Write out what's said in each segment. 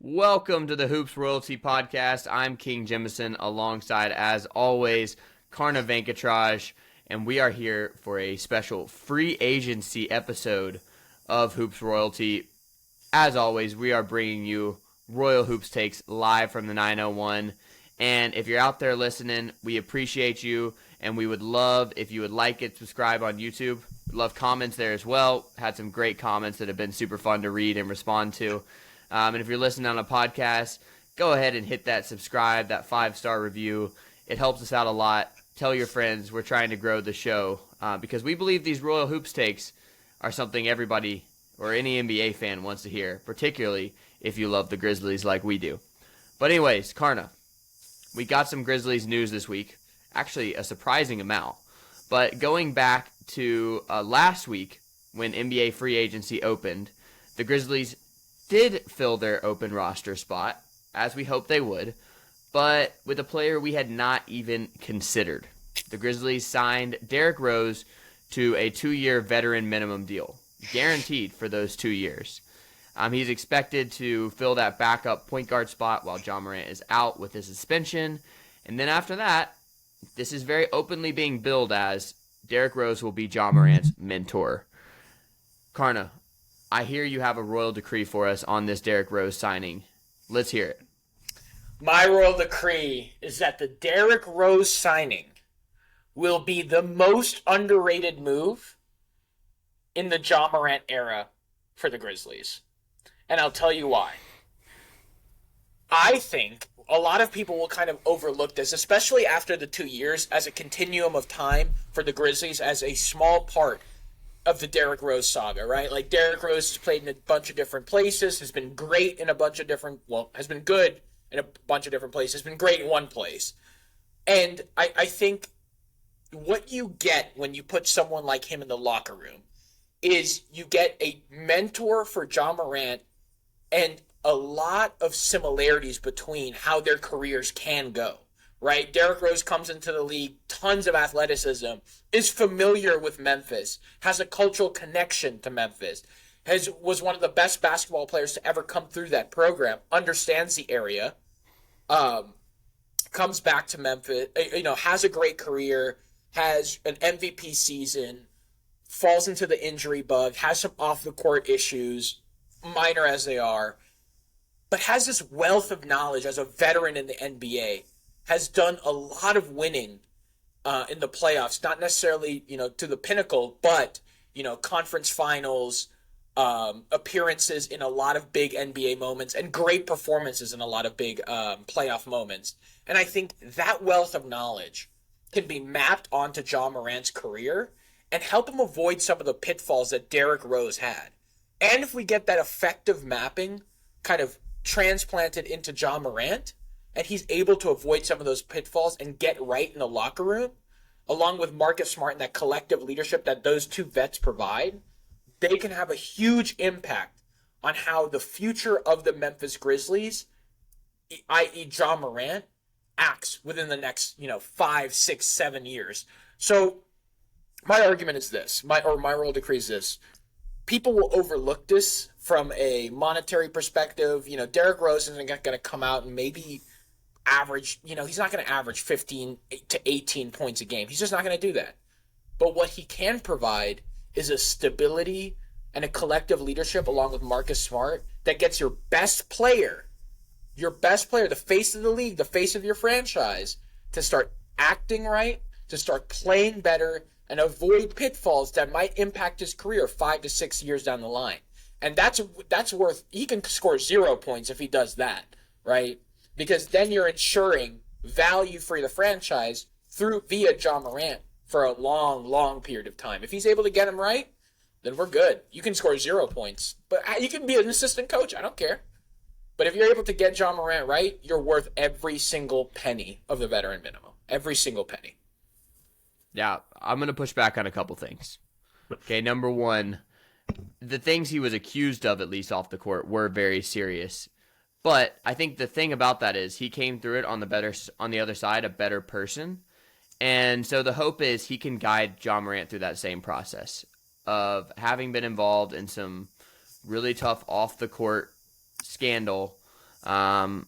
Welcome to the Hoops Royalty Podcast. I'm King Jemison alongside, as always, Karna, and we are here for a special free agency episode of Hoops Royalty. As always, we are bringing you Royal Hoops takes live from the 901. And if you're out there listening, we appreciate you, and we would love if you would like it, subscribe on YouTube. We'd love comments there as well. Had some great comments that have been super fun to read and respond to. And if you're listening on a podcast, go ahead and hit that subscribe, that 5-star review. It helps us out a lot. Tell your friends. We're trying to grow the show because we believe these Royal Hoops takes are something everybody or any NBA fan wants to hear, particularly if you love the Grizzlies like we do. But anyways, Karna, we got some Grizzlies news this week. Actually, a surprising amount. But going back to last week when NBA free agency opened, the Grizzlies did fill their open roster spot, as we hoped they would, but with a player we had not even considered. The Grizzlies signed Derrick Rose to a 2-year veteran minimum deal, guaranteed for those 2 years. He's expected to fill that backup point guard spot while Ja Morant is out with his suspension. And then after that, this is very openly being billed as Derrick Rose will be Ja Morant's mentor. Karna, I hear you have a royal decree for us on this Derrick Rose signing. Let's hear it. My royal decree is that the Derrick Rose signing will be the most underrated move in the Ja Morant era for the Grizzlies. And I'll tell you why. I think a lot of people will kind of overlook this, especially after the 2 years, as a continuum of time for the Grizzlies as a small part of the Derrick Rose saga, right? Like, Derrick Rose has played in a bunch of different places, has been great in a bunch of different, has been good in a bunch of different places, has been great in one place. And I think what you get when you put someone like him in the locker room is you get a mentor for Ja Morant and a lot of similarities between how their careers can go. Right? Derrick Rose comes into the league, tons of athleticism, is familiar with Memphis, has a cultural connection to Memphis, was one of the best basketball players to ever come through that program, understands the area, comes back to Memphis, has a great career, has an MVP season, falls into the injury bug, has some off-the-court issues, minor as they are, but has this wealth of knowledge as a veteran in the NBA, has done a lot of winning in the playoffs, not necessarily, to the pinnacle, but, conference finals, appearances in a lot of big NBA moments, and great performances in a lot of big playoff moments. And I think that wealth of knowledge can be mapped onto Ja Morant's career and help him avoid some of the pitfalls that Derrick Rose had. And if we get that effective mapping kind of transplanted into Ja Morant, and he's able to avoid some of those pitfalls and get right in the locker room, along with Marcus Smart and that collective leadership that those two vets provide, they can have a huge impact on how the future of the Memphis Grizzlies, i.e. Ja Morant, acts within the next, 5, 6, 7 years. So my argument is this, my royal decree is this. People will overlook this from a monetary perspective. Derrick Rose isn't going to come out and maybe average, he's not going to average 15 to 18 points a game. He's just not going to do that. But what he can provide is a stability and a collective leadership along with Marcus Smart that gets your best player, the face of the league, the face of your franchise, to start acting right, to start playing better, and avoid pitfalls that might impact his career 5 to 6 years down the line. And that's worth, he can score 0 points if he does that, right? Because then you're ensuring value for the franchise via Ja Morant for a long, long period of time. If he's able to get him right, then we're good. You can score 0 points. But you can be an assistant coach. I don't care. But if you're able to get Ja Morant right, you're worth every single penny of the veteran minimum. Every single penny. Yeah, I'm going to push back on a couple things. Okay, number one, the things he was accused of, at least off the court, were very serious. But I think the thing about that is he came through it on the other side, a better person. And so the hope is he can guide Ja Morant through that same process of having been involved in some really tough off-the-court scandal and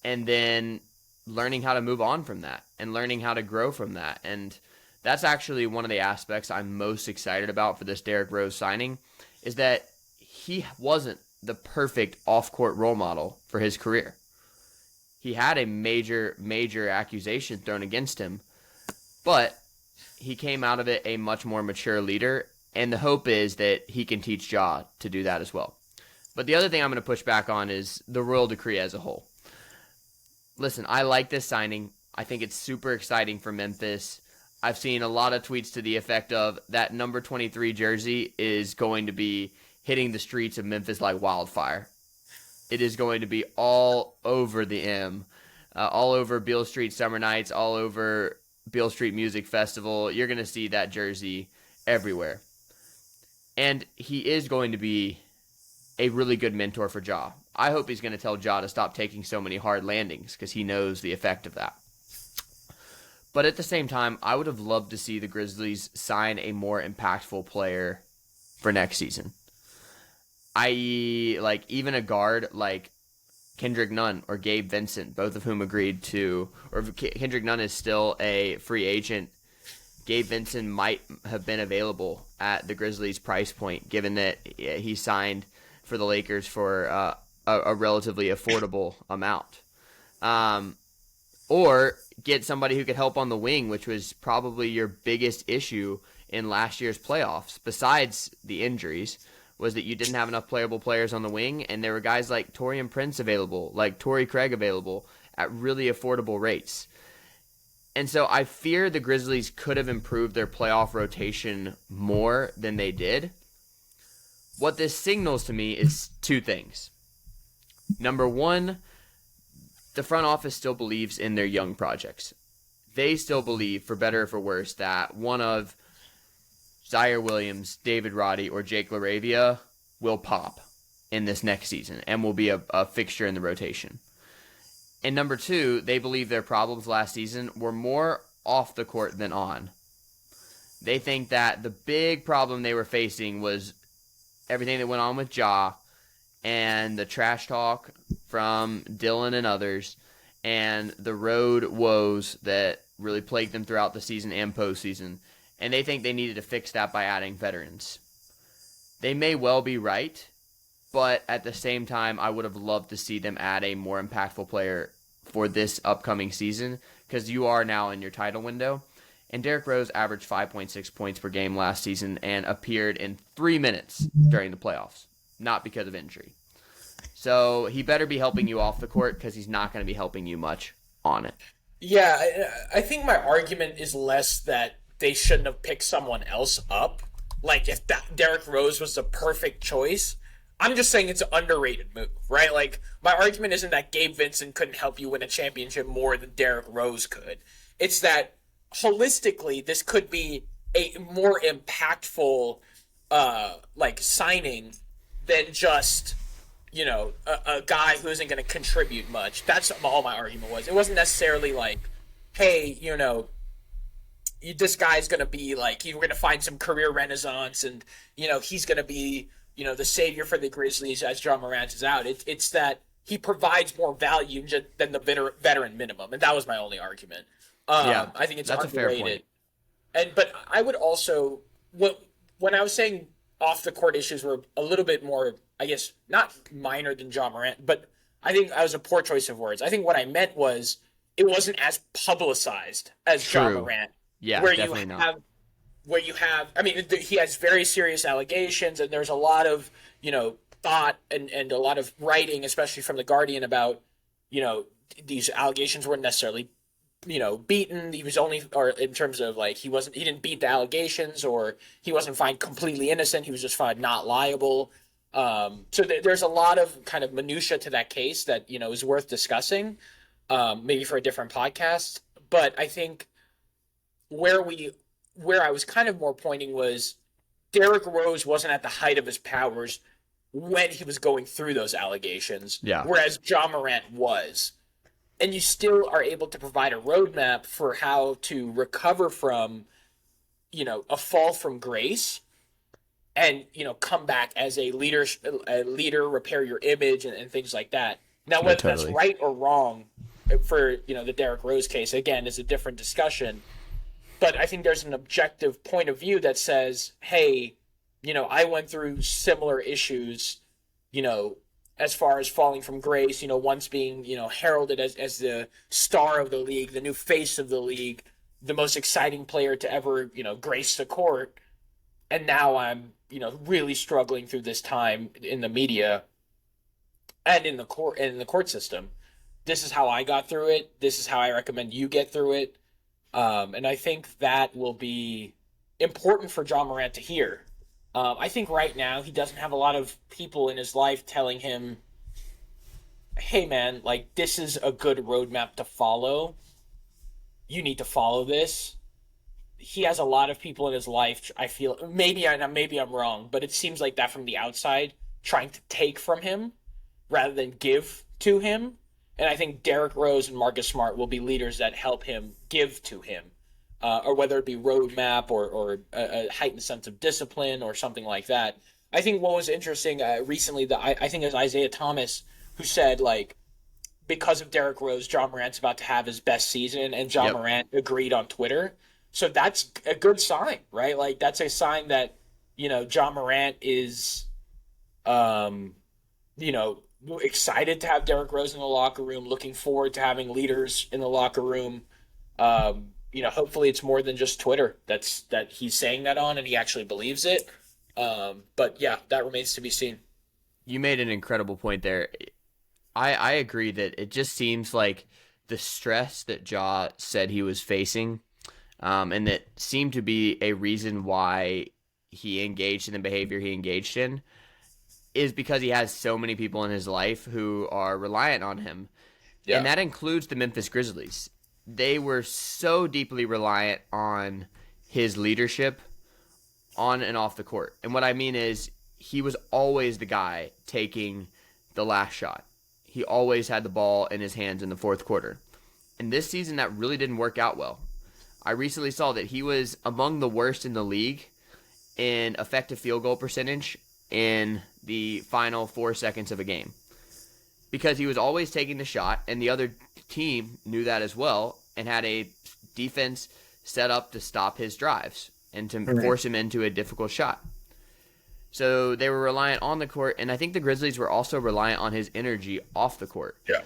then learning how to move on from that and learning how to grow from that. And that's actually one of the aspects I'm most excited about for this Derrick Rose signing, is that he wasn't the perfect off-court role model for his career. He had a major accusation thrown against him, but he came out of it a much more mature leader, and the hope is that he can teach Ja to do that as well. But the other thing I'm going to push back on is the royal decree as a whole. Listen, I like this signing. I think it's super exciting for Memphis. I've seen a lot of tweets to the effect of that number 23 jersey is going to be hitting the streets of Memphis like wildfire. It is going to be all over the M, all over Beale Street Summer Nights, all over Beale Street Music Festival. You're going to see that jersey everywhere. And he is going to be a really good mentor for Ja. I hope he's going to tell Ja to stop taking so many hard landings because he knows the effect of that. But at the same time, I would have loved to see the Grizzlies sign a more impactful player for next season. I.e., like even a guard like Kendrick Nunn or Gabe Vincent, both of whom agreed to, or Kendrick Nunn is still a free agent. Gabe Vincent might have been available at the Grizzlies' price point, given that he signed for the Lakers for a relatively affordable amount. Or get somebody who could help on the wing, which was probably your biggest issue in last year's playoffs, besides the injuries, was that you didn't have enough playable players on the wing, and there were guys like Taurean Prince available, like Torrey Craig available, at really affordable rates. And so I fear the Grizzlies could have improved their playoff rotation more than they did. What this signals to me is two things. Number one, the front office still believes in their young projects. They still believe, for better or for worse, that one of Zaire Williams, David Roddy, or Jake LaRavia will pop in this next season and will be a fixture in the rotation. And number two, they believe their problems last season were more off the court than on. They think that the big problem they were facing was everything that went on with Ja and the trash talk from Dylan and others and the road woes that really plagued them throughout the season and postseason. And they think they needed to fix that by adding veterans. They may well be right, but at the same time, I would have loved to see them add a more impactful player for this upcoming season, because you are now in your title window. And Derrick Rose averaged 5.6 points per game last season and appeared in 3 minutes during the playoffs, not because of injury. So he better be helping you off the court, because he's not going to be helping you much on it. Yeah, I think my argument is less that they shouldn't have picked someone else up. Like, if Derrick Rose was the perfect choice, I'm just saying it's an underrated move, right? Like, my argument isn't that Gabe Vincent couldn't help you win a championship more than Derrick Rose could. It's that, holistically, this could be a more impactful, signing than just, a guy who isn't going to contribute much. That's all my argument was. It wasn't necessarily like, hey, this guy's going to be like, you're going to find some career renaissance and, he's going to be, the savior for the Grizzlies as Ja Morant is out. It's that he provides more value than the veteran minimum. And that was my only argument. I think it's underrated. A fair point. But I would also, when I was saying off the court issues were a little bit more, I guess, not minor than Ja Morant, but I think that was a poor choice of words. I think what I meant was it wasn't as publicized as Ja Morant. Yeah, definitely not. Where you have, I mean, he has very serious allegations, and there's a lot of, thought and a lot of writing, especially from The Guardian, about, these allegations weren't necessarily, beaten. He was only, or in terms of like, he didn't beat the allegations, or he wasn't found completely innocent. He was just found not liable. So there's a lot of kind of minutia to that case that, is worth discussing, maybe for a different podcast. But I think where I was kind of more pointing was Derrick Rose wasn't at the height of his powers when he was going through those allegations, whereas Ja Morant was. And you still are able to provide a roadmap for how to recover from, a fall from grace and, come back as a leader, repair your image and things like that. Now, No, whether that's totally. right or wrong for, the Derrick Rose case, again, is a different discussion. But I think there's an objective point of view that says, hey, I went through similar issues, as far as falling from grace, once being, heralded as the star of the league, the new face of the league, the most exciting player to ever, grace the court. And now I'm, really struggling through this time in the media and in the court system. This is how I got through it. This is how I recommend you get through it. And I think that will be important for Ja Morant to hear. I think right now he doesn't have a lot of people in his life telling him, hey man, like, this is a good roadmap to follow. You need to follow this. He has a lot of people in his life, I feel, maybe I'm wrong, but it seems like that from the outside, trying to take from him rather than give to him. And I think Derrick Rose and Marcus Smart will be leaders that help him give to him, or whether it be roadmap or a heightened sense of discipline or something like that. I think what was interesting recently, that I think it was Isaiah Thomas who said, like, because of Derrick Rose, Ja Morant's about to have his best season, and Ja Morant agreed on Twitter. So that's a good sign, right? Like, that's a sign that, Ja Morant is, excited to have Derrick Rose in the locker room, looking forward to having leaders in the locker room. Hopefully it's more than just Twitter that he's saying that on, and he actually believes it. But yeah, that remains to be seen. You made an incredible point there. I agree that it just seems like the stress that Ja said he was facing, and that seemed to be a reason why he engaged in the behavior he engaged in, is because he has so many people in his life who are reliant on him. Yeah. And that includes the Memphis Grizzlies. They were so deeply reliant on his leadership on and off the court. And what I mean is, he was always the guy taking the last shot. He always had the ball in his hands in the fourth quarter. And this season, that really didn't work out well. I recently saw that he was among the worst in the league in effective field goal percentage in the final 4 seconds of a game, because he was always taking the shot, and the other team knew that as well and had a defense set up to stop his drives and to force him into a difficult shot. So they were reliant on the court, and I think the Grizzlies were also reliant on his energy off the court. Yeah.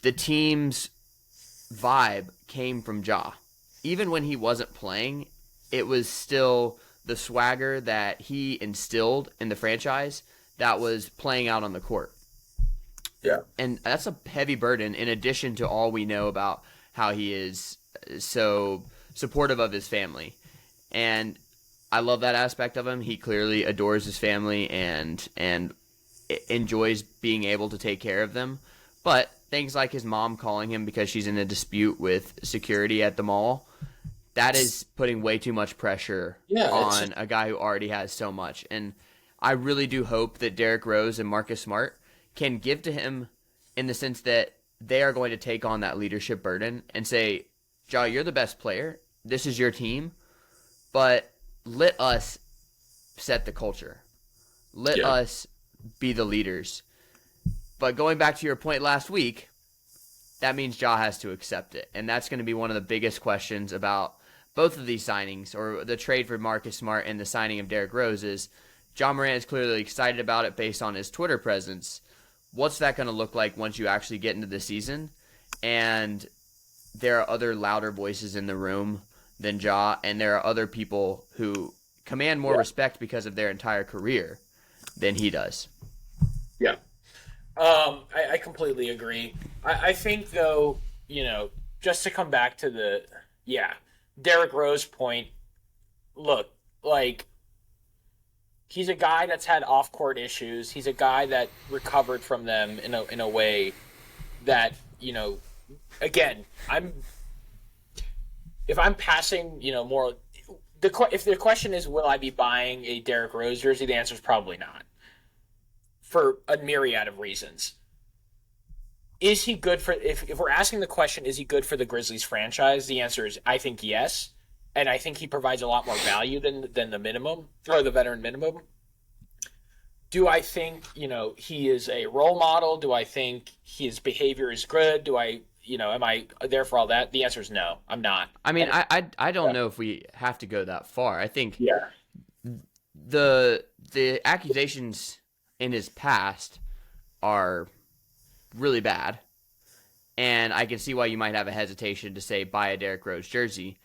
The team's vibe came from Ja. Even when he wasn't playing, it was still the swagger that he instilled in the franchise that was playing out on the court. Yeah. And that's a heavy burden, in addition to all we know about how he is so supportive of his family. And I love that aspect of him. He clearly adores his family and enjoys being able to take care of them. But things like his mom calling him because she's in a dispute with security at the mall, that is putting way too much pressure on a guy who already has so much. And I really do hope that Derrick Rose and Marcus Smart can give to him, in the sense that they are going to take on that leadership burden and say, Ja, you're the best player. This is your team. But let us set the culture. Let us be the leaders. But going back to your point last week, that means Ja has to accept it. And that's going to be one of the biggest questions about both of these signings, or the trade for Marcus Smart and the signing of Derrick Rose, is Ja Morant is clearly excited about it based on his Twitter presence. What's that going to look like once you actually get into the season? And there are other louder voices in the room than Ja, and there are other people who command more respect because of their entire career than he does. Yeah. I completely agree. I think, though, just to come back to the Derrick Rose point, look, like, he's a guy that's had off-court issues. He's a guy that recovered from them in a way that, again, if I'm passing, more, if the question is, will I be buying a Derrick Rose jersey, the answer is probably not, for a myriad of reasons. Is he good for, if we're asking the question, is he good for the Grizzlies franchise? The answer is, I think yes. And I think he provides a lot more value than the minimum, or the veteran minimum. Do I think, he is a role model? Do I think his behavior is good? Am I there for all that? The answer is no, I'm not. I mean, And I don't yeah, know if we have to go that far. I think yeah, the accusations in his past are really bad, and I can see why you might have a hesitation to say buy a Derrick Rose jersey.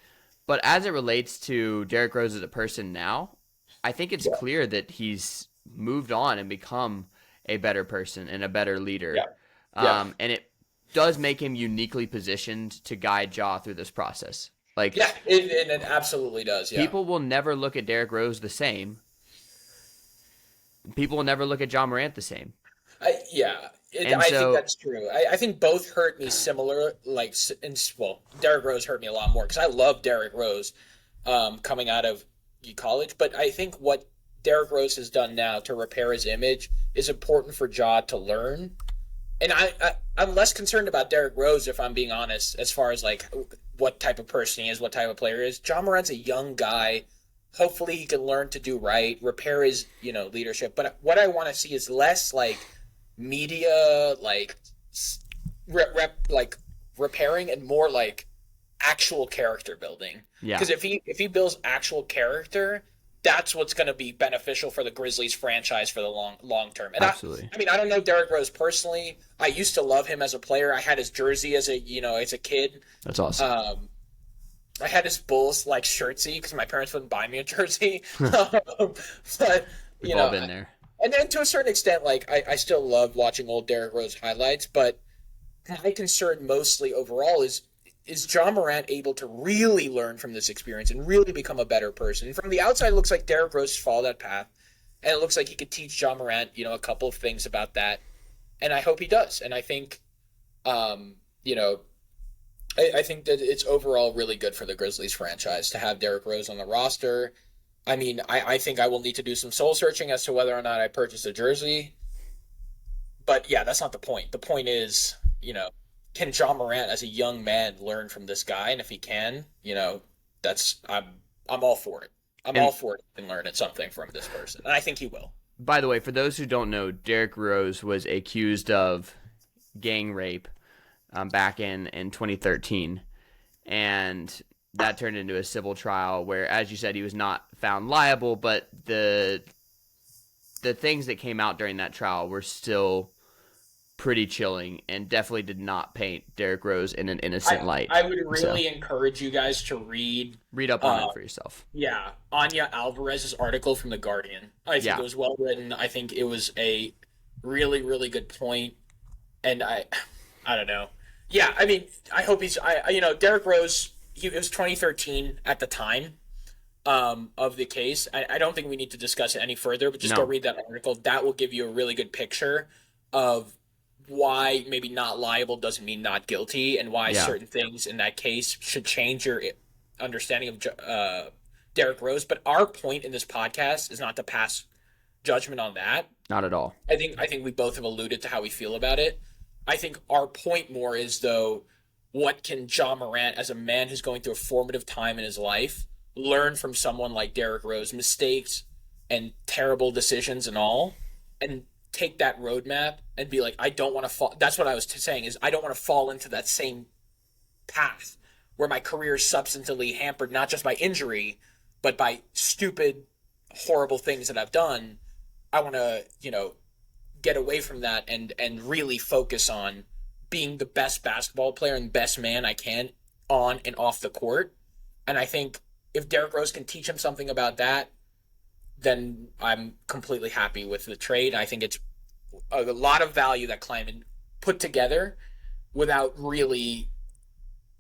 But as it relates to Derrick Rose as a person now, I think it's yeah, clear that he's moved on and become a better person and a better leader. yeah, yeah, And it does make him uniquely positioned to guide Ja through this process. Like, yeah. It absolutely does. Yeah. people will never look at Derrick Rose the same. People will never look at Ja Morant the same. Yeah, And I think so, that's true. I think both hurt me similar. Derrick Rose hurt me a lot more because I love Derrick Rose, coming out of college. But I think what Derrick Rose has done now to repair his image is important for Ja to learn. And I'm less concerned about Derrick Rose, if I'm being honest, as far as like what type of person he is, what type of player he is. Ja Morant's a young guy. Hopefully, he can learn to do right, repair his leadership. But what I want to see is less like media like repairing and more like actual character building. yeah, Because if he builds actual character, that's what's going to be beneficial for the Grizzlies franchise for the long term. And absolutely. I mean, I don't know Derrick Rose personally. I used to love him as a player. I had his jersey as a kid. That's awesome. I had his Bulls like shirtsy because my parents wouldn't buy me a jersey. But We've all been there. and then to a certain extent, like I still love watching old Derrick Rose highlights. But my concern mostly overall is Ja Morant able to really learn from this experience and really become a better person? And from the outside, it looks like Derrick Rose followed that path, and it looks like he could teach Ja Morant, a couple of things about that, and I hope he does. And I think, you know, I think that it's overall really good for the Grizzlies franchise to have Derrick Rose on the roster. I mean, I think I will need to do some soul searching as to whether or not I purchase a jersey. But yeah, that's not the point. The point is, can Ja Morant as a young man learn from this guy? And if he can, that's I'm all for it. I'm And all for it and learning something from this person. And I think he will. by the way, for those who don't know, Derrick Rose was accused of gang rape back in 2013, and that turned into a civil trial where, as you said, he was not found liable, but the things that came out during that trial were still pretty chilling and definitely did not paint Derrick Rose in an innocent light. I would So really encourage you guys to read up on it for yourself. yeah, Anya Alvarez's article from The Guardian. I think Yeah. it was well written. I think it was a really, really good point. And I don't know. Yeah, I mean, I hope Derrick Rose, it was 2013 at the time of the case. I don't think we need to discuss it any further, but just go No. read that article. That will give you a really good picture of why maybe not liable doesn't mean not guilty, and why Yeah. certain things in that case should change your understanding of Derrick Rose. But our point in this podcast is not to pass judgment on that. Not at all. I think we both have alluded to how we feel about it. I think our point more is, though, what can Ja Morant, as a man who's going through a formative time in his life, learn from someone like Derrick Rose, mistakes and terrible decisions and all, and take that roadmap and be like, I don't want to fall. That's what I was saying, is I don't want to fall into that same path where my career is substantively hampered, not just by injury, but by stupid, horrible things that I've done. I want to, get away from that and really focus on being the best basketball player and best man I can on and off the court. And I think if Derrick Rose can teach him something about that, then I'm completely happy with the trade. I think it's a lot of value that Kleiman put together without really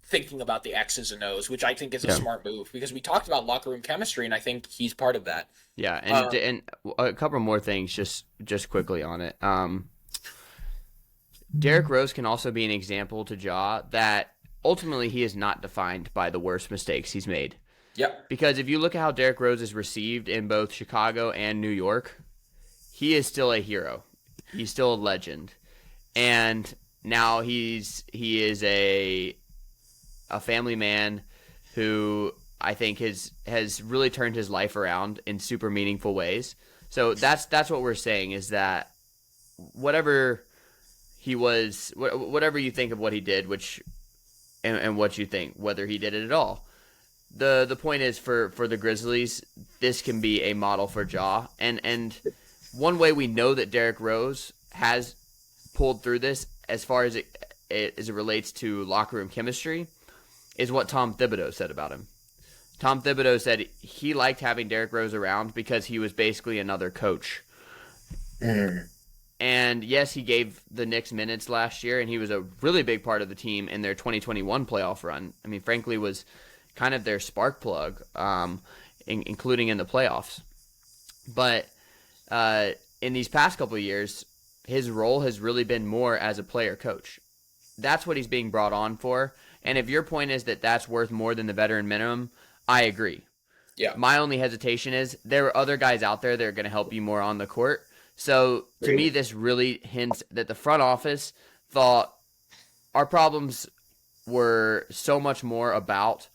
thinking about the X's and O's, which I think is a Yeah. smart move, because we talked about locker room chemistry, and I think he's part of that. Yeah, and a couple more things just quickly on it. Derrick Rose can also be an example to Ja that ultimately he is not defined by the worst mistakes he's made. Yep. Because if you look at how Derrick Rose is received in both Chicago and New York, he is still a hero. He's still a legend. And now he is a family man who I think has really turned his life around in super meaningful ways. So that's what we're saying, is that whatever whatever you think of what he did, and what you think, whether he did it at all. The point is, for the Grizzlies, this can be a model for Ja. And one way we know that Derrick Rose has pulled through this, as far as it relates to locker room chemistry, is what Tom Thibodeau said about him. Tom Thibodeau said he liked having Derrick Rose around because he was basically another coach. And yes, he gave the Knicks minutes last year, and he was a really big part of the team in their 2021 playoff run. I mean, frankly, was kind of their spark plug, including in the playoffs. But in these past couple of years, his role has really been more as a player coach. That's what he's being brought on for. And if your point is that that's worth more than the veteran minimum, I agree. Yeah. My only hesitation is there are other guys out there that are going to help you more on the court. So to me, this really hints that the front office thought our problems were so much more about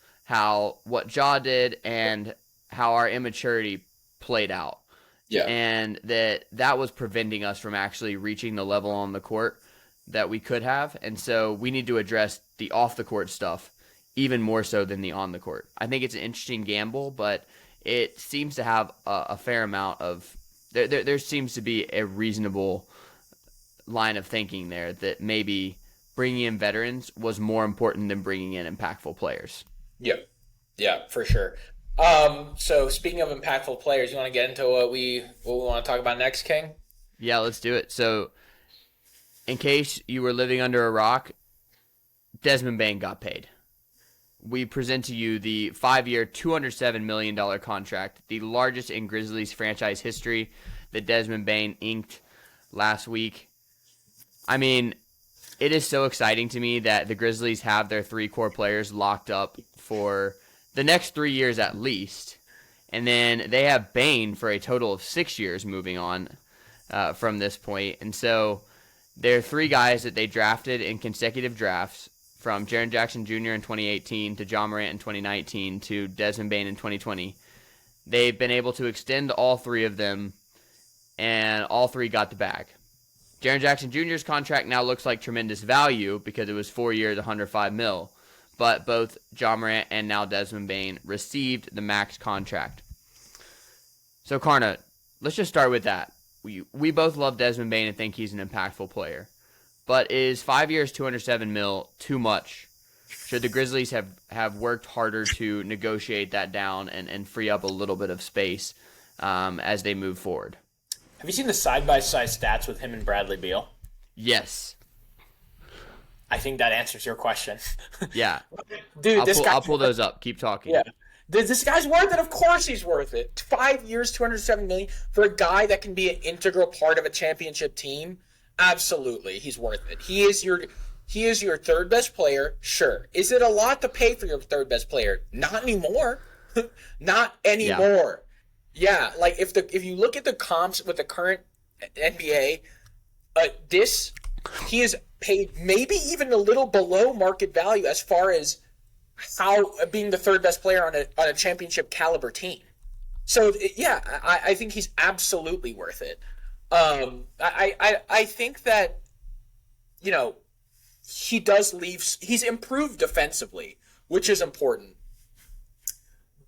what Ja did and how our immaturity played out. Yeah. And that was preventing us from actually reaching the level on the court that we could have. And so we need to address the off the court stuff even more so than the on the court. I think it's an interesting gamble, but it seems to have a fair amount of there seems to be a reasonable line of thinking there that maybe bringing in veterans was more important than bringing in impactful players. Yeah, for sure. So speaking of impactful players, you want to get into what we want to talk about next, King? Yeah, let's do it. So, in case you were living under a rock, Desmond Bane got paid. We present to you the 5-year, $207 million contract, the largest in Grizzlies franchise history, that Desmond Bane inked last week. I mean, it is so exciting to me that the Grizzlies have their 3 core players locked up for the next 3 years at least. And then they have Bane for a total of 6 years moving on from this point. And so there are 3 guys that they drafted in consecutive drafts, from Jaren Jackson Jr. in 2018 to Ja Morant in 2019 to Desmond Bane in 2020. They've been able to extend all 3 of them, and all 3 got the bag. Jaren Jackson Jr.'s contract now looks like tremendous value because it was 4 years, $105 million. But both Ja Morant and now Desmond Bane received the max contract. So, Karna, let's just start with that. We both love Desmond Bane and think he's an impactful player. But is 5 years, $207 million too much? Should the Grizzlies have worked harder to negotiate that down and free up a little bit of space as they move forward? Have you seen the side-by-side stats with him and Bradley Beal? Yes. I think that answers your question. Yeah. Dude, I'll pull those up. Keep talking. Yeah. This guy's worth it. Of course he's worth it. 5 years, $207 million for a guy that can be an integral part of a championship team. Absolutely, he's worth it. He is your third best player. Sure. Is it a lot to pay for your third best player? Not anymore. Not anymore. Yeah, like if you look at the comps with the current NBA, he is paid maybe even a little below market value as far as how being the third best player on a championship caliber team. So yeah, I think he's absolutely worth it. I think that, he's improved defensively, which is important.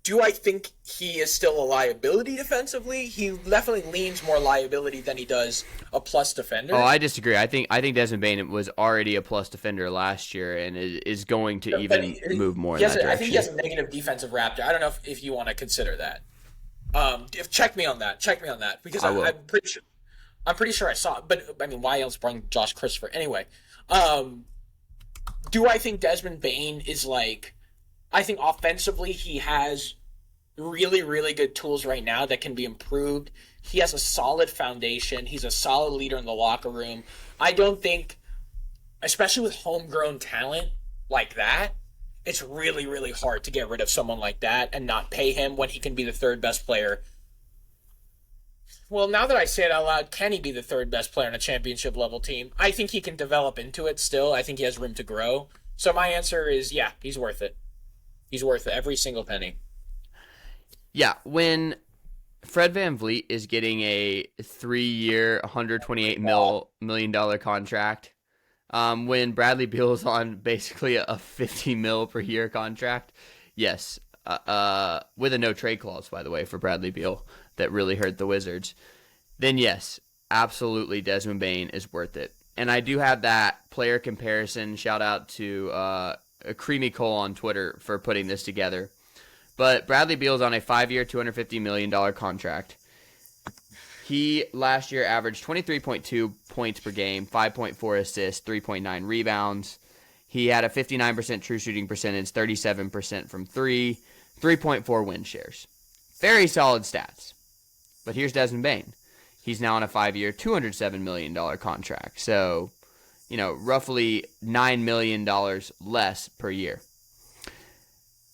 Do I think he is still a liability defensively? He definitely leans more liability than he does a plus defender. Oh, I disagree. I think Desmond Bane was already a plus defender last year and is going to move more in that direction. I think he has a negative defensive raptor. I don't know if you want to consider that. Check me on that because I'm pretty sure I saw it. But I mean, why else bring Josh Christopher anyway? Do I think Desmond Bane is I think offensively he has really, really good tools right now that can be improved. He has a solid foundation. He's a solid leader in the locker room. I don't think, especially with homegrown talent like that, it's really, really hard to get rid of someone like that and not pay him when he can be the third best player. Well, now that I say it out loud, can he be the third best player on a championship level team? I think he can develop into it still. I think he has room to grow. So my answer is, yeah, he's worth it. He's worth it, every single penny. Yeah, when Fred VanVleet is getting a 3-year, $128 million contract. When Bradley Beal's on basically a $50 million per year contract. Yes. With a no trade clause, by the way, for Bradley Beal that really hurt the Wizards. Then yes, absolutely Desmond Bane is worth it. And I do have that player comparison. Shout out to Creamy Cole on Twitter for putting this together. But Bradley Beal's on a 5-year, $250 million contract. He last year averaged 23.2 points per game, 5.4 assists, 3.9 rebounds. He had a 59% true shooting percentage, 37% from 3, 3.4 win shares. Very solid stats. But here's Desmond Bane. He's now on a 5-year, $207 million contract. So, roughly $9 million less per year.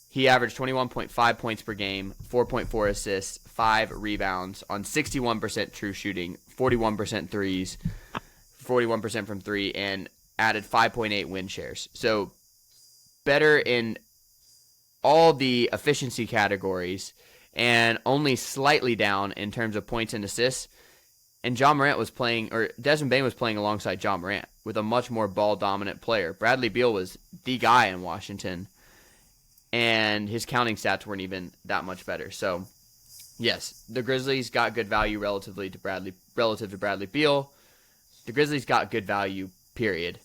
He averaged 21.5 points per game, 4.4 assists, 5 rebounds on 61% true shooting, 41% threes, 41% from 3, and added 5.8 win shares. So better in all the efficiency categories and only slightly down in terms of points and assists. And Desmond Bane was playing alongside Ja Morant with a much more ball-dominant player. Bradley Beal was the guy in Washington, and his counting stats weren't even that much better. So, yes, the Grizzlies got good value relative to Bradley Beal. The Grizzlies got good value, period.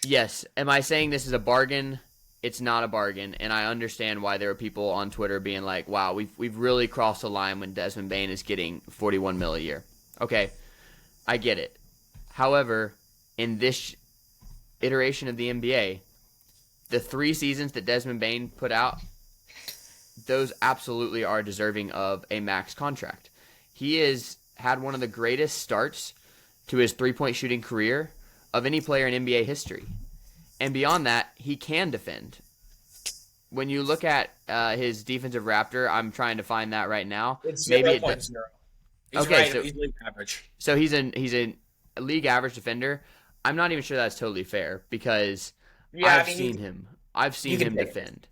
Yes, am I saying this is a bargain? It's not a bargain, and I understand why there are people on Twitter being like, wow, we've really crossed the line when Desmond Bane is getting $41 million a year. Okay, I get it. However, in this iteration of the NBA, the 3 seasons that Desmond Bane put out, those absolutely are deserving of a max contract. He has had one of the greatest starts to his three-point shooting career of any player in NBA history. And beyond that, he can defend. When you look at his defensive Raptor, I'm trying to find that right now. It's 0.0. He's league average. So he's a league average defender. I'm not even sure that's totally fair because I've seen him defend.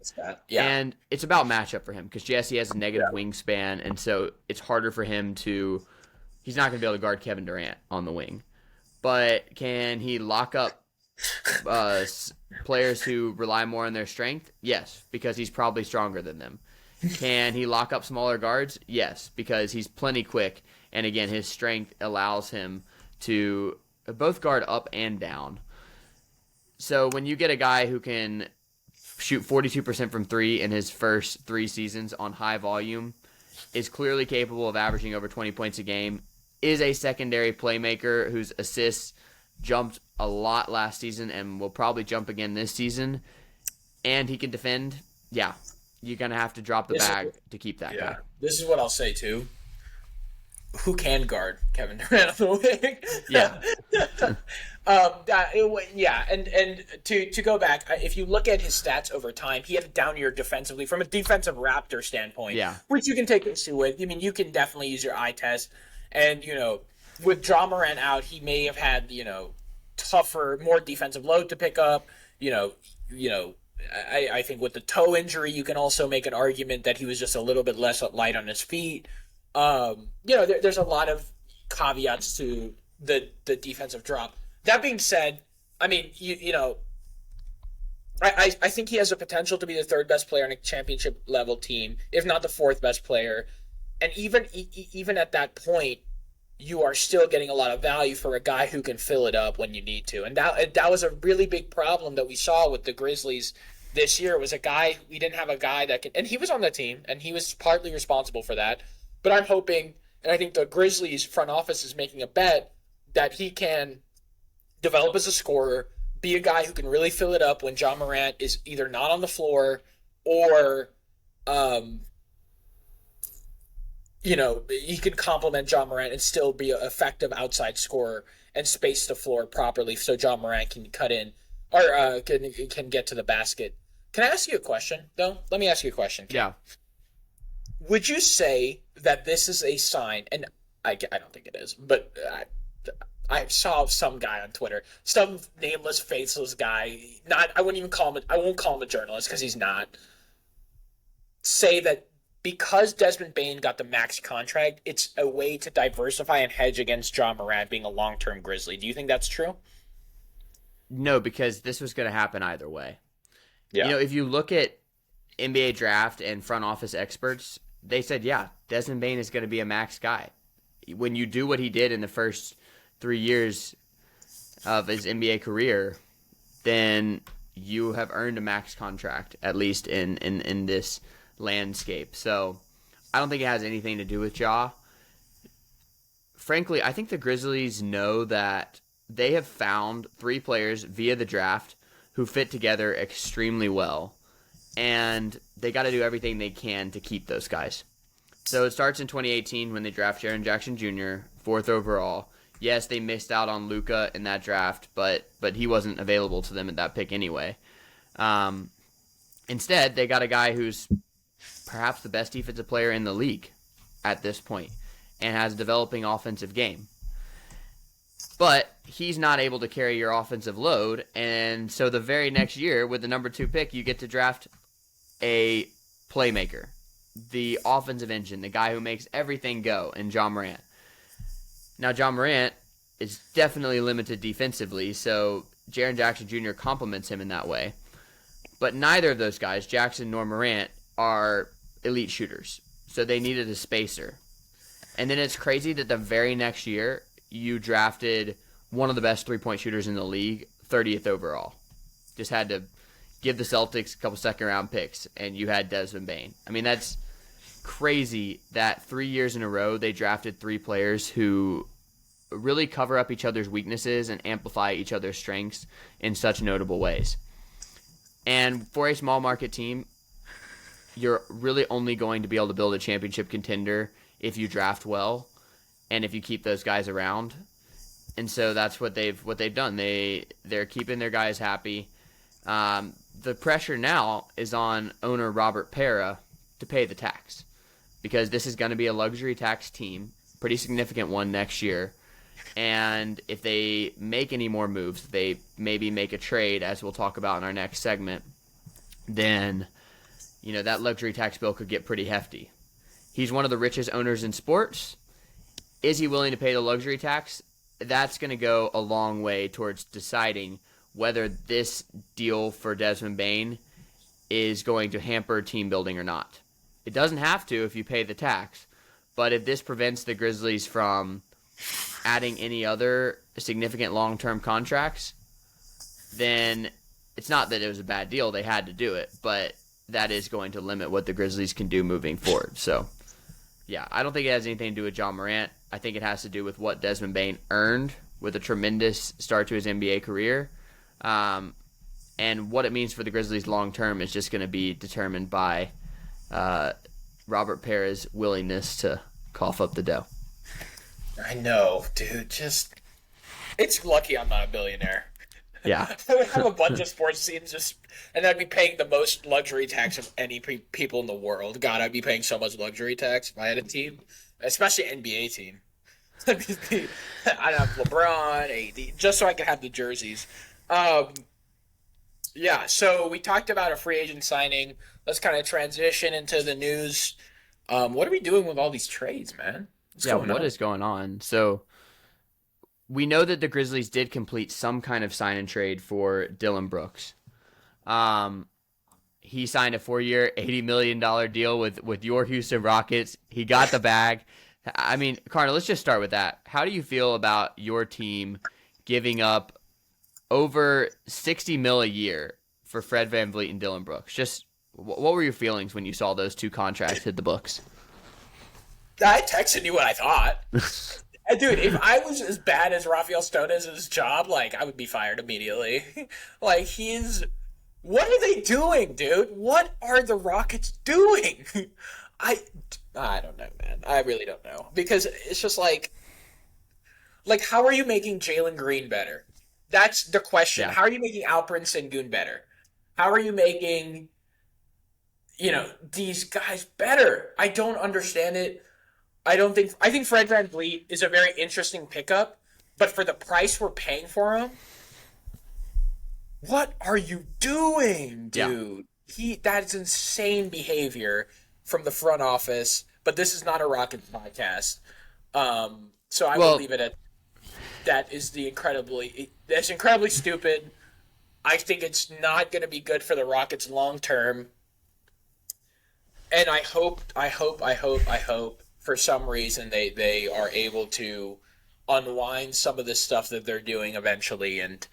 Yeah. And it's about matchup for him because Jesse has a negative wingspan, and so it's harder for him to – he's not going to be able to guard Kevin Durant on the wing. But can he lock up players who rely more on their strength? Yes, because he's probably stronger than them. Can he lock up smaller guards? Yes, because he's plenty quick, and again, his strength allows him to both guard up and down. So when you get a guy who can shoot 42% from 3 in his first 3 seasons on high volume, is clearly capable of averaging over 20 points a game, is a secondary playmaker whose assists jumped a lot last season and will probably jump again this season, and he can defend, yeah, you're going to have to drop the bag to keep that guy. This is what I'll say, too. Who can guard Kevin Durant on the wing? Yeah. And to go back, if you look at his stats over time, he had a down year defensively from a defensive Raptor standpoint, which you can take issue with. I mean, you can definitely use your eye test. And, with Ja Morant out, he may have had, tougher, more defensive load to pick up. I think with the toe injury, you can also make an argument that he was just a little bit less light on his feet. There's a lot of caveats to the defensive drop. That being said, I mean, I think he has the potential to be the 3rd best player on a championship level team, if not the 4th best player. And even at that point, you are still getting a lot of value for a guy who can fill it up when you need to. And that was a really big problem that we saw with the Grizzlies this year. We didn't have a guy that can, and he was on the team, and he was partly responsible for that. But I'm hoping, and I think the Grizzlies front office is making a bet that he can develop as a scorer, be a guy who can really fill it up when Ja Morant is either not on the floor or he can complement Ja Morant and still be an effective outside scorer and space the floor properly so Ja Morant can cut in or can get to the basket. Can I ask you a question, though? Let me ask you a question. Yeah. Would you say that this is a sign, and I don't think it is, but I saw some guy on Twitter, some nameless, faceless guy, I won't call him a journalist because he's not, say that because Desmond Bane got the max contract, it's a way to diversify and hedge against Ja Morant being a long-term Grizzly. Do you think that's true? No, because this was going to happen either way. Yeah. If you look at NBA draft and front office experts, they said, yeah, Desmond Bane is going to be a max guy. When you do what he did in the first 3 years of his NBA career, then you have earned a max contract, at least in this landscape. So I don't think it has anything to do with Ja. Frankly, I think the Grizzlies know that they have found 3 players via the draft who fit together extremely well, and they got to do everything they can to keep those guys. So it starts in 2018 when they draft Jaren Jackson Jr., 4th overall. Yes, they missed out on Luka in that draft, but he wasn't available to them at that pick anyway. Instead, they got a guy who's perhaps the best defensive player in the league at this point and has a developing offensive game. But he's not able to carry your offensive load, and so the very next year with the number 2 pick, you get to draft a playmaker, the offensive engine, the guy who makes everything go, in Ja Morant. Now, Ja Morant is definitely limited defensively, so Jaren Jackson Jr. complements him in that way. But neither of those guys, Jackson nor Morant, are elite shooters, so they needed a spacer. And then it's crazy that the very next year, you drafted one of the best three-point shooters in the league, 30th overall. Just had to give the Celtics a couple second-round picks, and you had Desmond Bane. I mean, that's crazy that 3 years in a row they drafted 3 players who really cover up each other's weaknesses and amplify each other's strengths in such notable ways. And for a small market team, you're really only going to be able to build a championship contender if you draft well and if you keep those guys around. And so that's what they've done. They're keeping their guys happy. The pressure now is on owner Robert Pera to pay the tax, because this is going to be a luxury tax team, pretty significant one next year. And if they make any more moves, they maybe make a trade, as we'll talk about in our next segment, then that luxury tax bill could get pretty hefty. He's one of the richest owners in sports. Is he willing to pay the luxury tax? That's going to go a long way towards deciding whether this deal for Desmond Bane is going to hamper team building or not. It doesn't have to if you pay the tax, but if this prevents the Grizzlies from adding any other significant long-term contracts, then it's not that it was a bad deal. They had to do it, but that is going to limit what the Grizzlies can do moving forward. So, yeah, I don't think it has anything to do with Ja Morant. I think it has to do with what Desmond Bane earned with a tremendous start to his NBA career. And what it means for the Grizzlies long-term is just going to be determined by Robert Pera's willingness to cough up the dough. I know, dude. It's lucky I'm not a billionaire. Yeah. I would have a bunch of sports teams and I'd be paying the most luxury tax of any people in the world. God, I'd be paying so much luxury tax if I had a team, especially NBA team. I'd have LeBron, AD, just so I could have the jerseys. Yeah, so we talked about a free agent signing. Let's kind of transition into the news. What are we doing with all these trades, man? What is going on? So we know that the Grizzlies did complete some kind of sign and trade for Dillon Brooks. He signed a 4-year, $80 million deal with your Houston Rockets. He got the bag. I mean, Karna, let's just start with that. How do you feel about your team giving up over $60 million a year for Fred VanVleet and Dillon Brooks? Just what were your feelings when you saw those 2 contracts hit the books? I texted you what I thought. Dude, if I was as bad as Rafael Stone is at his job, I would be fired immediately. What are they doing, dude? What are the Rockets doing? I don't know, man. I really don't know. Because it's just how are you making Jalen Green better? That's the question. Yeah. How are you making Alperen Sengun better? How are you making, these guys better? I don't understand it. I think Fred VanVleet is a very interesting pickup, but for the price we're paying for him, what are you doing, dude? Yeah. That is insane behavior. from the front office, but this is not a Rockets podcast. So I will leave it at that's incredibly stupid. I think it's not going to be good for the Rockets long term. And I hope for some reason they are able to unwind some of this stuff that they're doing eventually, and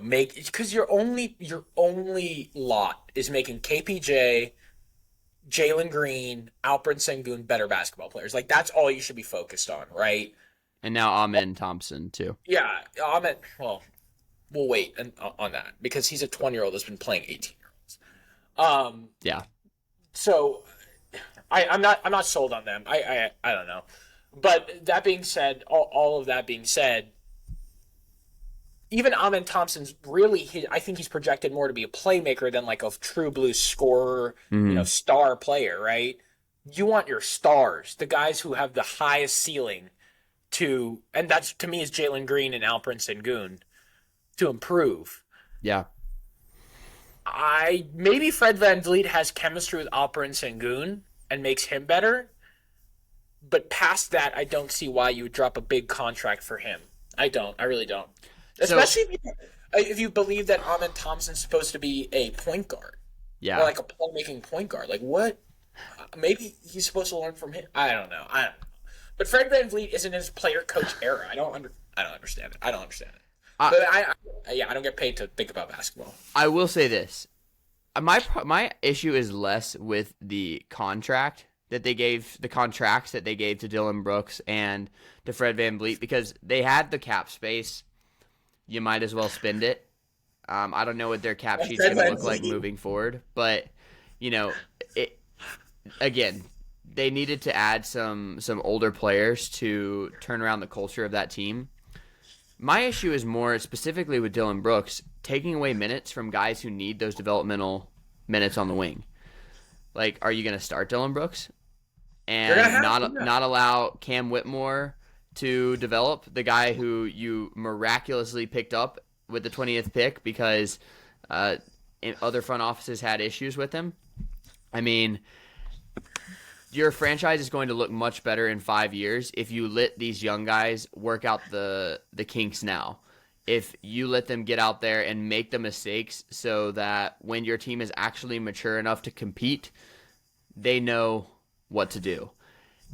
make, because your only lot is making KPJ, Jalen Green, Alperen Sengun better basketball players. Like, that's all you should be focused on, right? And now Amen Thompson too. Yeah, Amen. Well, we'll wait on that because he's a 20-year-old that's been playing 18-year-olds. Yeah. So I'm not sold on them. I don't know. But that being said, all of that being said, even Amen Thompson's really, I think he's projected more to be a playmaker than like a true blue scorer, star player, right? You want your stars, the guys who have the highest ceiling and that's, to me, is Jalen Green and Alperen Sengun, to improve. Yeah. Maybe Fred VanVleet has chemistry with Alperen Sengun and makes him better, but past that, I don't see why you would drop a big contract for him. I really don't. Especially if you believe that Amen Thompson's supposed to be a point guard. Yeah. Or like a playmaking point guard. Like, what? Maybe he's supposed to learn from him. I don't know. But Fred VanVleet isn't his player-coach era. I don't understand it. I don't understand it. But I don't get paid to think about basketball. I will say this. My issue is less with the contracts that they gave to Dillon Brooks and to Fred VanVleet, because they had the cap space. You might as well spend it. I don't know what their cap sheet's going to look like moving forward, but again, they needed to add some older players to turn around the culture of that team. My issue is more specifically with Dillon Brooks, taking away minutes from guys who need those developmental minutes on the wing. Like, are you going to start Dillon Brooks and not allow Cam Whitmore to develop, the guy who you miraculously picked up with the 20th pick because other front offices had issues with him? I mean, your franchise is going to look much better in 5 years if you let these young guys work out the kinks now. If you let them get out there and make the mistakes so that when your team is actually mature enough to compete, they know what to do.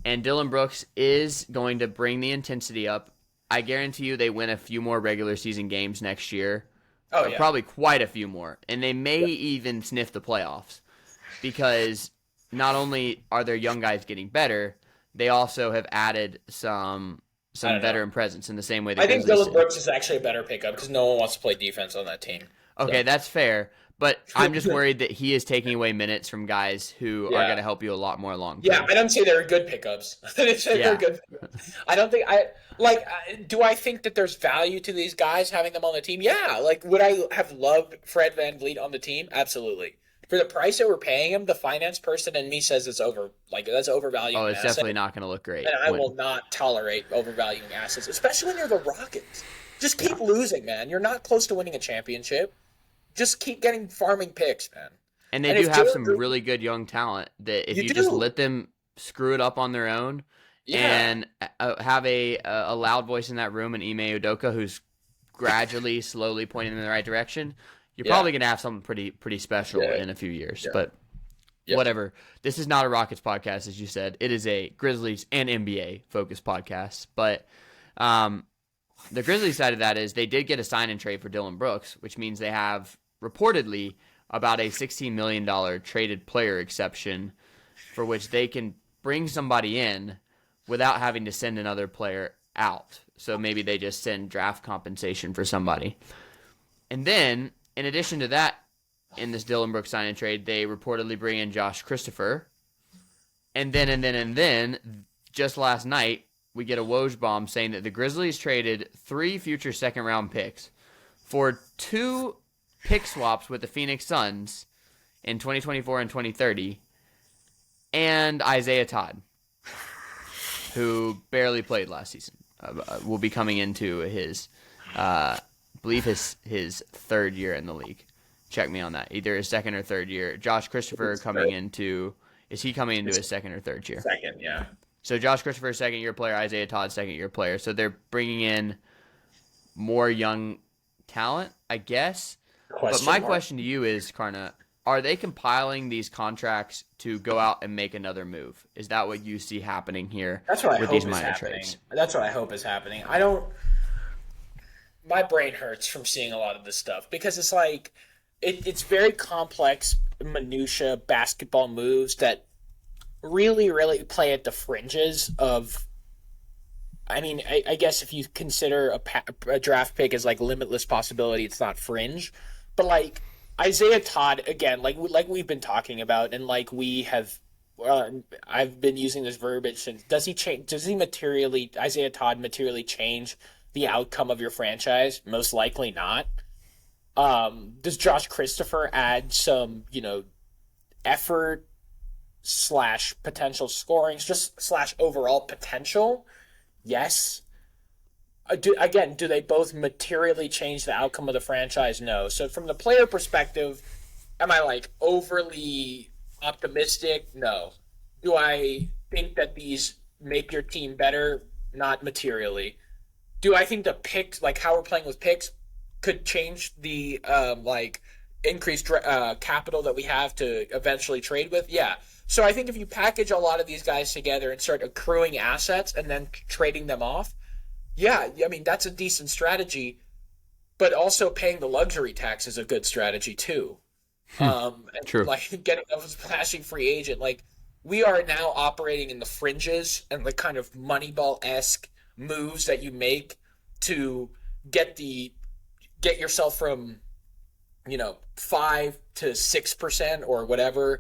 And Dillon Brooks is going to bring the intensity up. I guarantee you they win a few more regular season games next year. Oh, yeah. Probably quite a few more. And they may even sniff the playoffs, because not only are their young guys getting better, they also have added some veteran presence in the same way the Grizzlies did. I think Dillon Brooks is actually a better pickup because no one wants to play defense on that team. Okay, that's fair. But I'm just worried that he is taking away minutes from guys who are going to help you a lot more long term. Yeah, I don't say they're good pickups. I didn't say they're good pickups. I don't think do I think that there's value to these guys having them on the team? Yeah. Like, would I have loved Fred VanVleet on the team? Absolutely. For the price that we're paying him, the finance person in me says it's that's overvaluing. Oh, it's definitely not going to look great. And I will not tolerate overvaluing assets, especially when you're the Rockets. Just keep losing, man. You're not close to winning a championship. Just keep farming picks, man. And they do have some really good young talent that if you just let them screw it up on their own and have a loud voice in that room, and Ime Udoka, who's gradually, slowly pointing in the right direction, you're probably going to have something pretty special in a few years. Yeah. But whatever. This is not a Rockets podcast, as you said. It is a Grizzlies and NBA focused podcast. But the Grizzlies side of that is they did get a sign and trade for Dillon Brooks, which means they have reportedly about a $16 million traded player exception for which they can bring somebody in without having to send another player out. So maybe they just send draft compensation for somebody. And then, in addition to that, in this Dillon Brooks sign and trade, they reportedly bring in Josh Christopher. And then, just last night, we get a Woj bomb saying that the Grizzlies traded 3 future second-round picks for 2 pick swaps with the Phoenix Suns in 2024 and 2030, and Isaiah Todd, who barely played last season, will be coming into his, I believe his third year in the league. Check me on that. Either his second or third year. Josh Christopher coming into Is he coming into his second or third year? Second, yeah. So Josh Christopher, second-year player, Isaiah Todd, second-year player. So they're bringing in more young talent, I guess. But my question to you is, Karna, are they compiling these contracts to go out and make another move? Is that what you see happening here with these minor trades? That's what I hope is happening. My brain hurts from seeing a lot of this stuff because it's like it's very complex, minutia basketball moves that really, really play at the fringes of. I mean, I guess if you consider a draft pick as like limitless possibility, it's not fringe, but like Isaiah Todd again, like we've been talking about, and like we have, I've been using this verbiage since. Does he change? Does Isaiah Todd materially change the outcome of your franchise? Most likely not. Does Josh Christopher add some, effort / potential scoring, just / overall potential? Yes. Do they both materially change the outcome of the franchise? No. So from the player perspective, am I like overly optimistic? No. Do I think that these make your team better? Not materially. Do I think the picks, like how we're playing with picks, could change the increased capital that we have to eventually trade with? Yeah. So I think if you package a lot of these guys together and start accruing assets and then trading them off, yeah, I mean, that's a decent strategy. But also paying the luxury tax is a good strategy too. True. Like getting a flashing free agent. Like we are now operating in the fringes and the kind of Moneyball-esque moves that you make to get yourself from 5 to 6% or whatever.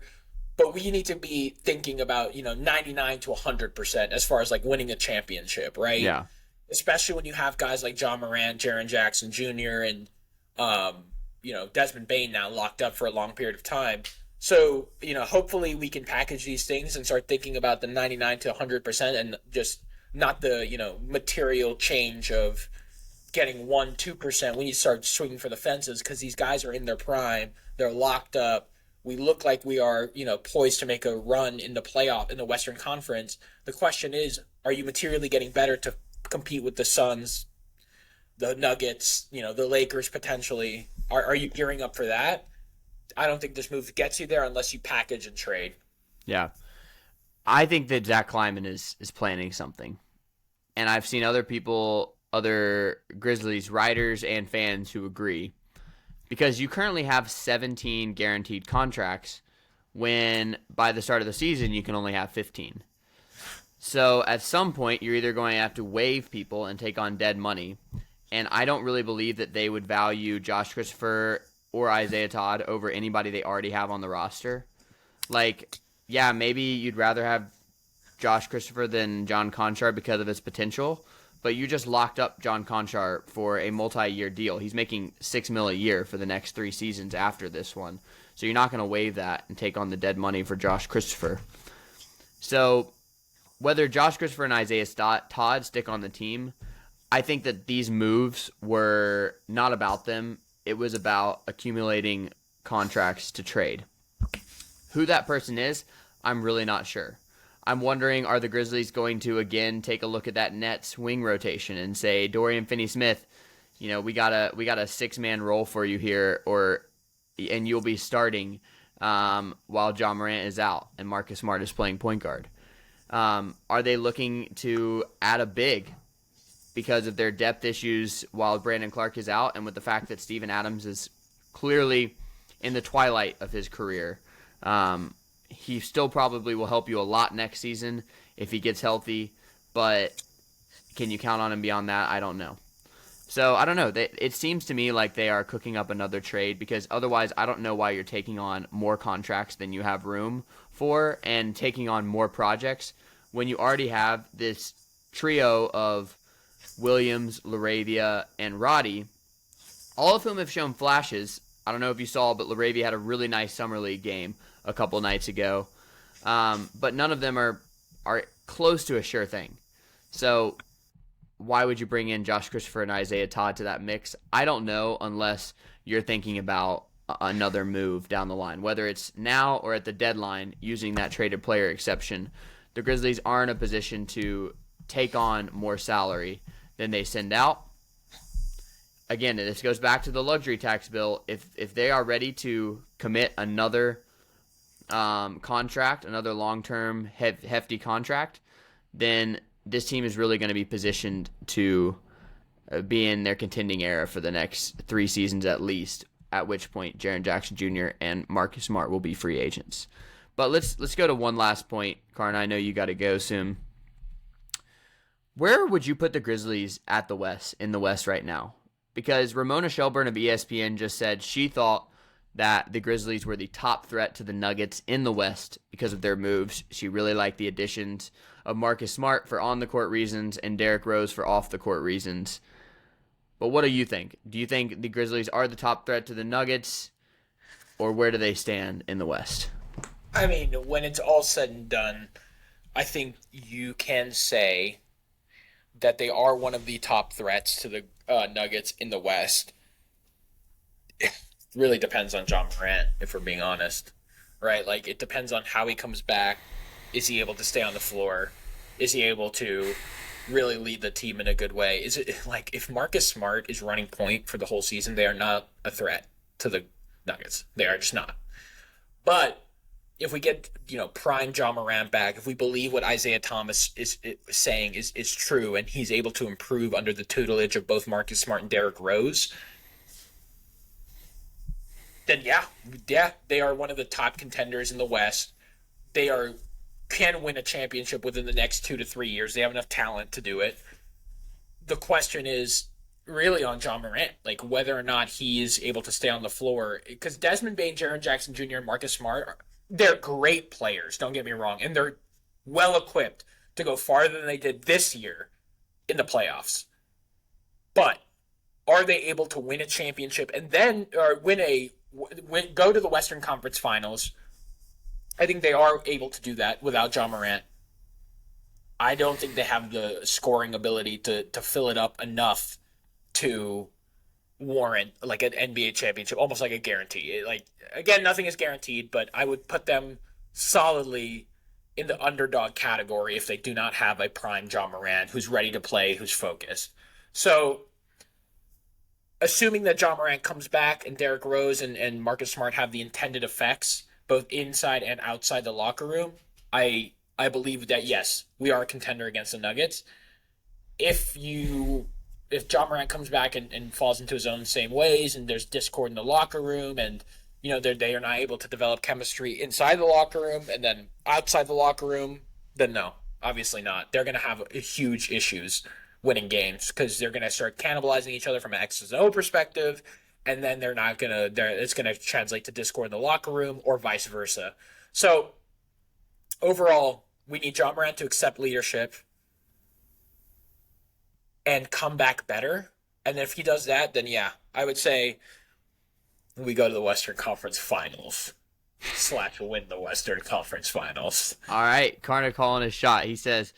But we need to be thinking about 99 to 100% as far as like winning a championship, right? Yeah. Especially when you have guys like Ja Morant, Jaren Jackson Jr., and Desmond Bane now locked up for a long period of time. So hopefully we can package these things and start thinking about the 99 to 100% and just not the material change of getting 1-2%. We need to start swinging for the fences because these guys are in their prime. They're locked up. We look like we are, poised to make a run in the playoff in the Western Conference. The question is, are you materially getting better to compete with the Suns, the Nuggets, the Lakers potentially? Are you gearing up for that? I don't think this move gets you there unless you package and trade. Yeah. I think that Zach Kleiman is planning something. And I've seen other Grizzlies writers and fans who agree. Because you currently have 17 guaranteed contracts when by the start of the season you can only have 15. So at some point you're either going to have to waive people and take on dead money. And I don't really believe that they would value Josh Christopher or Isaiah Todd over anybody they already have on the roster. Like, yeah, maybe you'd rather have Josh Christopher than John Conchar because of his potential. But you just locked up John Conchar for a multi-year deal. He's making $6 million a year for the next 3 seasons after this one. So you're not going to waive that and take on the dead money for Josh Christopher. So whether Josh Christopher and Isaiah Todd stick on the team, I think that these moves were not about them. It was about accumulating contracts to trade. Who that person is, I'm really not sure. I'm wondering, are the Grizzlies going to again take a look at that Nets wing rotation and say, Dorian Finney-Smith, we got a 6-man role for you here, and you'll be starting while Ja Morant is out and Marcus Smart is playing point guard. Are they looking to add a big because of their depth issues while Brandon Clark is out, and with the fact that Steven Adams is clearly in the twilight of his career? He still probably will help you a lot next season if he gets healthy, but can you count on him beyond that? I don't know. So I don't know. It seems to me like they are cooking up another trade because otherwise I don't know why you're taking on more contracts than you have room for and taking on more projects when you already have this trio of Williams, LaRavia, and Roddy, all of whom have shown flashes. I don't know if you saw, but LaRavia had a really nice Summer League game a couple nights ago. But none of them are close to a sure thing. So why would you bring in Josh Christopher and Isaiah Todd to that mix? I don't know unless you're thinking about another move down the line, whether it's now or at the deadline using that traded player exception. The Grizzlies are in a position to take on more salary than they send out. Again, this goes back to the luxury tax bill. If they are ready to commit another contract, another long-term hefty contract, then this team is really going to be positioned to be in their contending era for the next 3 seasons at least, at which point Jaren Jackson Jr. and Marcus Smart will be free agents. But let's go to one last point. Karna, I know you got to go soon. Where would you put the Grizzlies in the West right now? Because Ramona Shelburne of ESPN just said she thought that the Grizzlies were the top threat to the Nuggets in the West because of their moves. She really liked the additions of Marcus Smart for on-the-court reasons and Derrick Rose for off-the-court reasons. But what do you think? Do you think the Grizzlies are the top threat to the Nuggets, or where do they stand in the West? I mean, when it's all said and done, I think you can say that they are one of the top threats to the Nuggets in the West. It really depends on Ja Morant, if we're being honest, right? Like, it depends on how he comes back. Is he able to stay on the floor? Is he able to really lead the team in a good way? Is it like, if Marcus Smart is running point for the whole season, they are not a threat to the Nuggets. They are just not. But if we get, prime Ja Morant back, if we believe what Isaiah Thomas is saying is true, and he's able to improve under the tutelage of both Marcus Smart and Derrick Rose, then yeah, they are one of the top contenders in the West. They can win a championship within the next 2 to 3 years. They have enough talent to do it. The question is really on Ja Morant, like whether or not he is able to stay on the floor. Because Desmond Bane, Jaren Jackson Jr., and Marcus Smart, they're great players, don't get me wrong, and they're well-equipped to go farther than they did this year in the playoffs. But are they able to win a championship and then go to the Western Conference Finals? I think they are able to do that without Ja Morant. I don't think they have the scoring ability to fill it up enough to warrant like an NBA championship, almost like a guarantee. Again, nothing is guaranteed, but I would put them solidly in the underdog category if they do not have a prime Ja Morant who's ready to play, who's focused. So, assuming that Ja Morant comes back and Derrick Rose and Marcus Smart have the intended effects, both inside and outside the locker room, I believe that, yes, we are a contender against the Nuggets. If Ja Morant comes back and falls into his own same ways, and there's discord in the locker room, and they are not able to develop chemistry inside the locker room and then outside the locker room, then no, obviously not. They're going to have huge issues winning games because they're going to start cannibalizing each other from an X's and O perspective, and then it's going to translate to discord in the locker room or vice versa. So overall, we need Ja Morant to accept leadership and come back better. And if he does that, then yeah, I would say we go to the Western Conference Finals / win the Western Conference Finals. All right, Karna calling his shot. He says,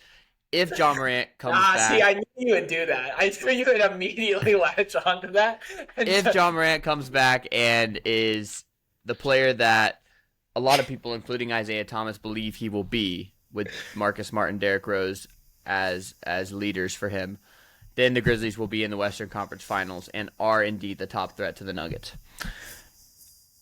if Ja Morant comes back... See, I knew you would do that. I knew you would immediately latch onto that. If Ja Morant comes back and is the player that a lot of people, including Isaiah Thomas, believe he will be, with Marcus Smart and Derrick Rose as leaders for him, then the Grizzlies will be in the Western Conference Finals and are indeed the top threat to the Nuggets.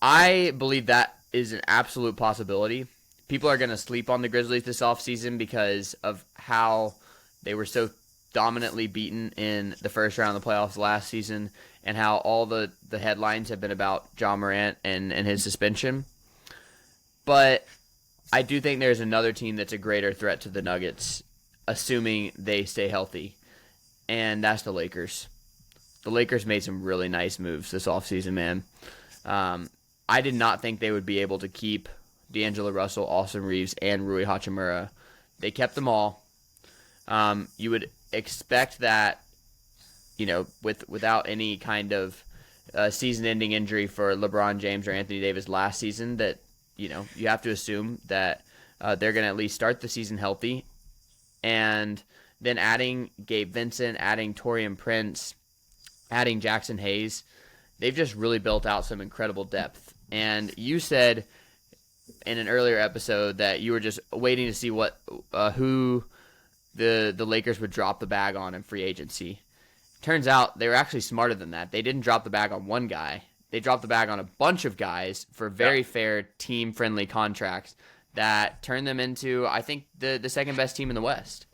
I believe that is an absolute possibility. People are going to sleep on the Grizzlies this offseason because of how they were so dominantly beaten in the first round of the playoffs last season and how all the headlines have been about Ja Morant and his suspension. But I do think there's another team that's a greater threat to the Nuggets, assuming they stay healthy, and that's the Lakers. The Lakers made some really nice moves this offseason, man. I did not think they would be able to keep D'Angelo Russell, Austin Reeves, and Rui Hachimura. They kept them all. You would expect that, without any kind of season-ending injury for LeBron James or Anthony Davis last season, that, you have to assume that they're going to at least start the season healthy. And then adding Gabe Vincent, adding Taurean Prince, adding Jackson Hayes, they've just really built out some incredible depth. And you said in an earlier episode that you were just waiting to see who the Lakers would drop the bag on in free agency. Turns out they were actually smarter than that. They didn't drop the bag on one guy. They dropped the bag on a bunch of guys for very fair, team-friendly contracts that turned them into, I think, the second-best team in the West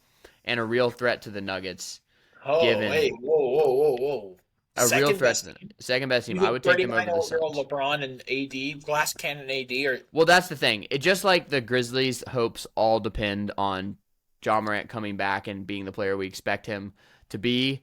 and a real threat to the Nuggets. Wait, whoa. A real threat to the second-best team. I would take them over the Suns. LeBron and AD, glass cannon AD. Well, that's the thing. It just like the Grizzlies' hopes all depend on Ja Morant coming back and being the player we expect him to be.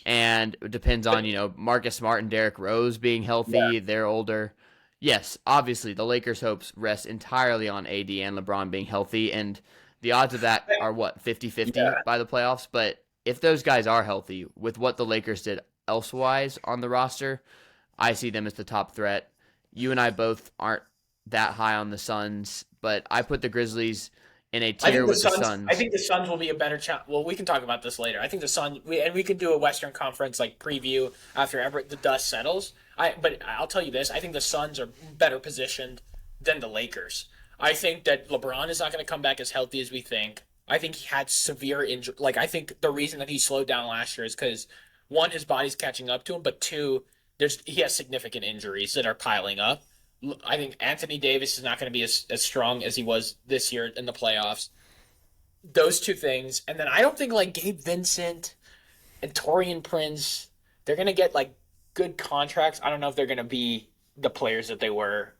And it depends on, Marcus Smart and Derrick Rose being healthy. Yeah. They're older. Yes, obviously, the Lakers' hopes rest entirely on AD and LeBron being healthy. And the odds of that are, 50-50 by the playoffs? But if those guys are healthy, with what the Lakers did elsewise on the roster, I see them as the top threat. You and I both aren't that high on the Suns, but I put the Grizzlies in a tier with the Suns. I think the Suns will be a better chance. Well, we can talk about this later. I think the Suns, we can do a Western Conference preview after the dust settles. But I'll tell you this: I think the Suns are better positioned than the Lakers. I think that LeBron is not going to come back as healthy as we think. I think he had severe injury. I think the reason that he slowed down last year is because, one, his body's catching up to him, but two, he has significant injuries that are piling up. I think Anthony Davis is not going to be as strong as he was this year in the playoffs. Those two things. And then I don't think Gabe Vincent and Taurean Prince, they're going to get good contracts. I don't know if they're going to be the players that they were,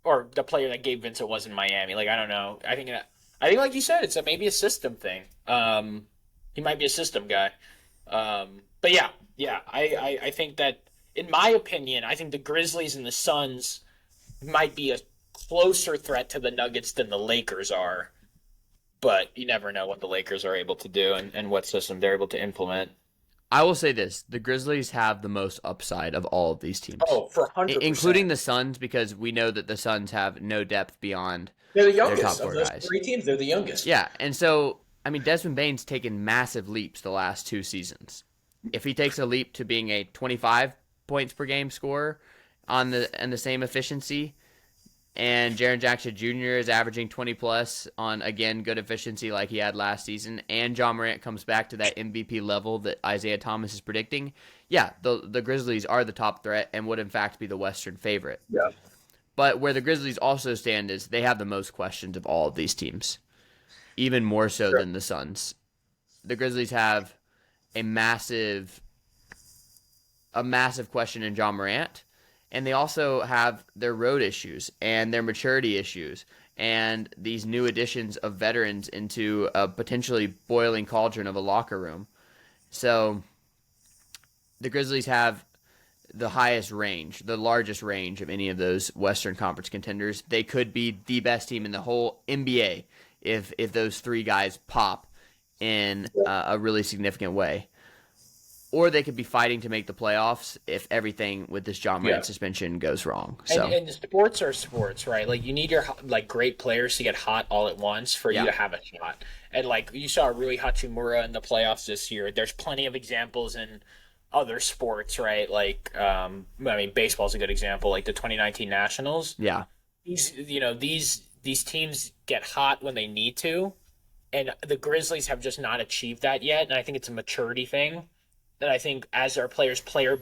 or the player that Gabe Vincent was in Miami. I don't know. I think like you said, it's maybe a system thing. He might be a system guy. But yeah. I think that, in my opinion, I think the Grizzlies and the Suns might be a closer threat to the Nuggets than the Lakers are. But you never know what the Lakers are able to do and what system they're able to implement. I will say this. The Grizzlies have the most upside of all of these teams. Oh, for 100%. Including the Suns, because we know that the Suns have no depth beyond they're the youngest their top four of those guys. 3 teams. They're the youngest. Yeah, and so, Desmond Bane's taken massive leaps the last 2 seasons. If he takes a leap to being a 25 points per game scorer and the same efficiency, and Jaren Jackson Jr. is averaging 20+ on, again, good efficiency like he had last season, and Ja Morant comes back to that MVP level that Isaiah Thomas is predicting, the Grizzlies are the top threat and would in fact be the Western favorite. Yeah. But where the Grizzlies also stand is they have the most questions of all of these teams, even more so than the Suns. The Grizzlies have a massive question in Ja Morant, and they also have their road issues and their maturity issues and these new additions of veterans into a potentially boiling cauldron of a locker room. So the Grizzlies have the highest range, the largest range of any of those Western Conference contenders. They could be the best team in the whole NBA if those 3 guys pop in a really significant way. Or they could be fighting to make the playoffs if everything with this Ja Morant suspension goes wrong. So. And sports are sports, right? You need your great players to get hot all at once for you to have a shot. And you saw Rui Hachimura in the playoffs this year. There's plenty of examples in other sports, right? Baseball's a good example. The 2019 Nationals. Yeah. These teams get hot when they need to, and the Grizzlies have just not achieved that yet. And I think it's a maturity thing. That I think as our players play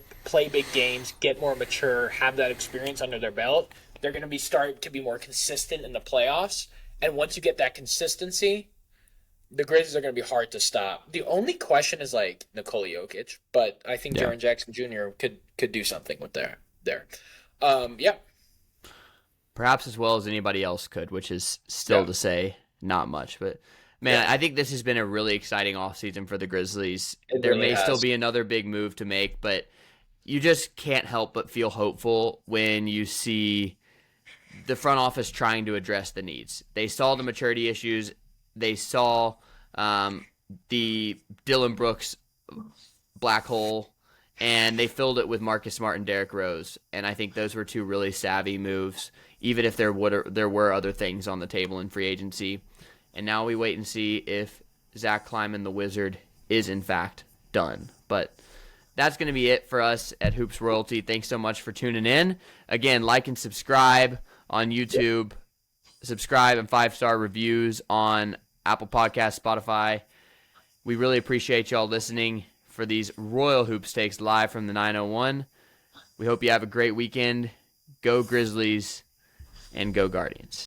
big games, get more mature, have that experience under their belt, they're going to be starting to be more consistent in the playoffs. And once you get that consistency, the Grizzlies are going to be hard to stop. The only question is Nikola Jokic, but I think Jaren Jackson Jr. could do something with there. Perhaps as well as anybody else could, which is still to say not much, but. Man, I think this has been a really exciting offseason for the Grizzlies. There may still be another big move to make, but you just can't help but feel hopeful when you see the front office trying to address the needs. They saw the maturity issues. They saw the Dylan Brooks black hole, and they filled it with Marcus Smart and Derrick Rose. And I think those were 2 really savvy moves, even if there were other things on the table in free agency. And now we wait and see if Zach Kleiman, the Wizard, is in fact done. But that's going to be it for us at Hoops Royalty. Thanks so much for tuning in. Again, like and subscribe on YouTube. Subscribe and 5-star reviews on Apple Podcasts, Spotify. We really appreciate y'all listening for these Royal Hoops takes live from the 901. We hope you have a great weekend. Go Grizzlies and go Guardians.